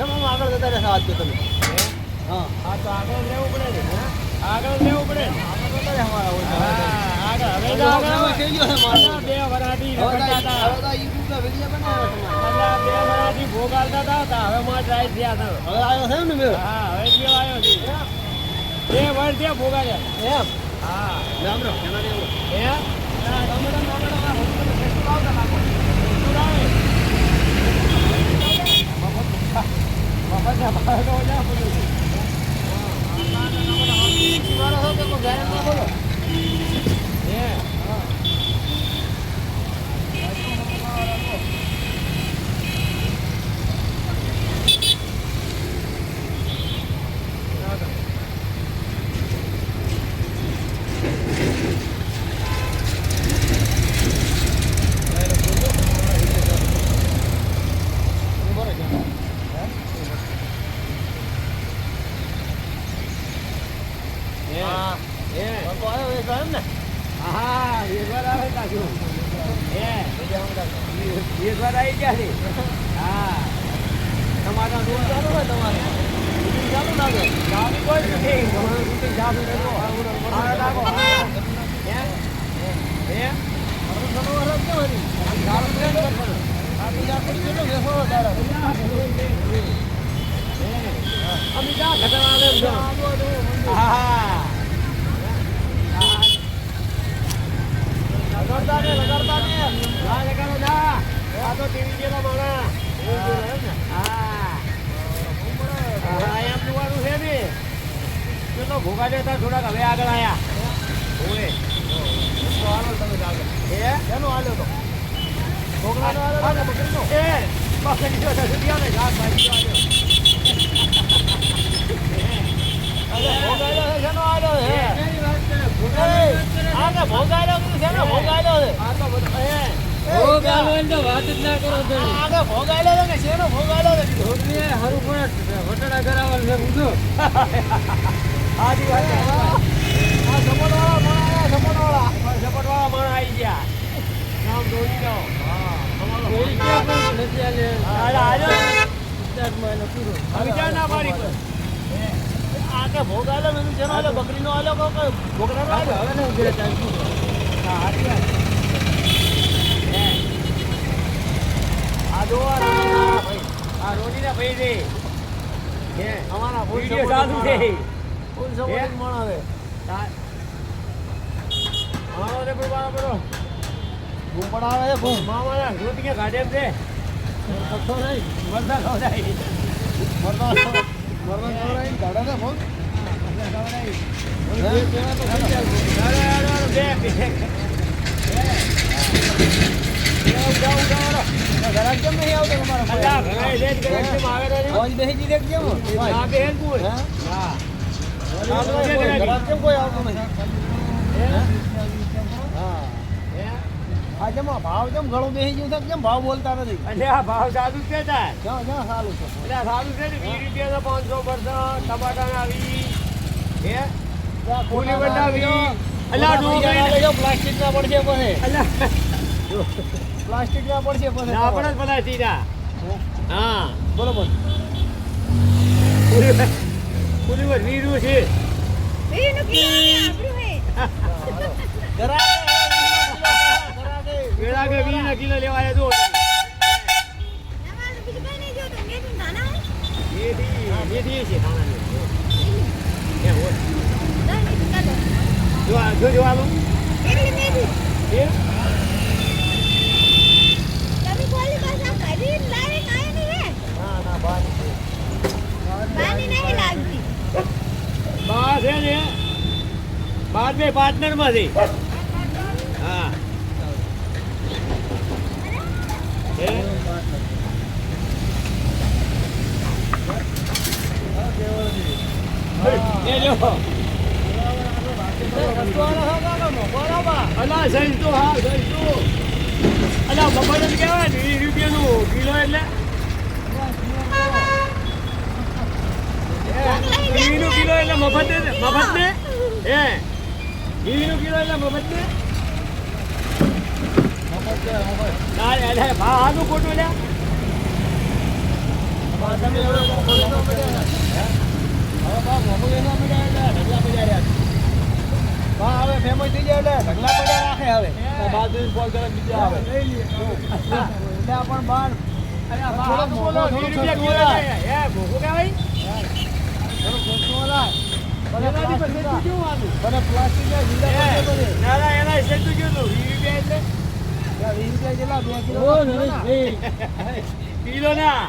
આગળ જતા રહેશે આજ તો તમે હા હા તો આગળ લેવું પડે ને આગળ લેવું પડે આગળ જતા રહે અમારા આગળ હવે થઈ ગયો છે મારો બે વરાડી રખડતા હતા હવે તો યુટ્યુબ પર વિડિયો બનાવ્યો છે બે વરાડી ભોગાલતા હતા હવે માં ટ્રાય થયા હતા હવે આવ્યો છે ને મેં હા હવે કેવો આવ્યો છે બે વર્ષ થયા ભોગાડ્યા એમ હા નામ રો કેના દેવો એમ ભોગા દેતા થોડાક હવે આગળ આયા વાત જ ના કરો ભોગાયેલો ને શેનો ભોગાયેલો હારું પણ વટાણા કરાવવાનું છે ઊંધો બકરી નો આલો આ રોડી ના ભાઈ રે અમારા વિડિયો ચાલુ છે ફૂલ સપોર્ટ માણો છે મારો રે બરો બૂમ પડાવે બૂમ મામાના રોટી કે ગાડે છે પથ્થો નહીં મરદા ખવડાય મરદા ખવડાય ગાડા ને બહુ ખવડાય ઘરાક કેમ નહીં આવતો તમારા બેસી દેખ કેમ કેમ કોઈ આવતો નહીં આજે ભાવ કેમ ઘણું બેસી ગયું છે કેમ ભાવ બોલતા નથી એટલે આ ભાવ સાદુ છે સારું છે એટલે સારું છે ને 20 રૂપિયા 500 ટમાટા આવી હે ફૂલી બનાવી અલ્લા ડોગરી પ્લાસ્ટિક ના પડશે પછી અલ્લા પ્લાસ્ટિક ના પડશે પછી આપણે જ બનાવી દીધા હા બરોબર પૂરી વાર વીરું છે વીરું કિલો આપણું હે ગરાગે 20 કિલો લેવાય દો નવાનું બીજું કઈ નહીં જો તો મેથી નાના મેથી છે નાના એ હો જો આલો એટલી મેથી એ તમે કોલી પાસા કરી લાવે કાય નહીં હે ના બાની નહીં લાગતી બા છે ને બાદ મે પાર્ટનર માં છે હા એ લો અલા જઈ તો હા જઈ તો અલા બપોર જ કહેવાય ને 20 રૂપિયાનું કિલો એટલે 20 કિલો એટલે મફત ને હે 20 કિલો એટલે મફત ને ભાવ આનું ખોટું લે તમે હવે બોલવા મળ્યા ને હવે બા મોમો એનો મળ્યા એટલે ઢગલા પડ્યા રહ્યા બા હવે ફેમસ થઈ જાય એટલે ઢગલા પડ્યા રાખે હવે બાદ કોલ કરે બીજા આવે લઈ લઈએ એટલે પણ બાર અરે આ બા બોલો 20 રૂપિયા કિલો હે ભોગો કહેવાય થોડો સસ્તો લાય એનાથી પછી તું કેવું આનું મને પ્લાસ્ટિક ના જીલા પડે ના ના એના હિસાબ તું કેવું 20 રૂપિયા એટલે 20 રૂપિયા કેટલા 2 કિલો ઓ નહીં કિલો ના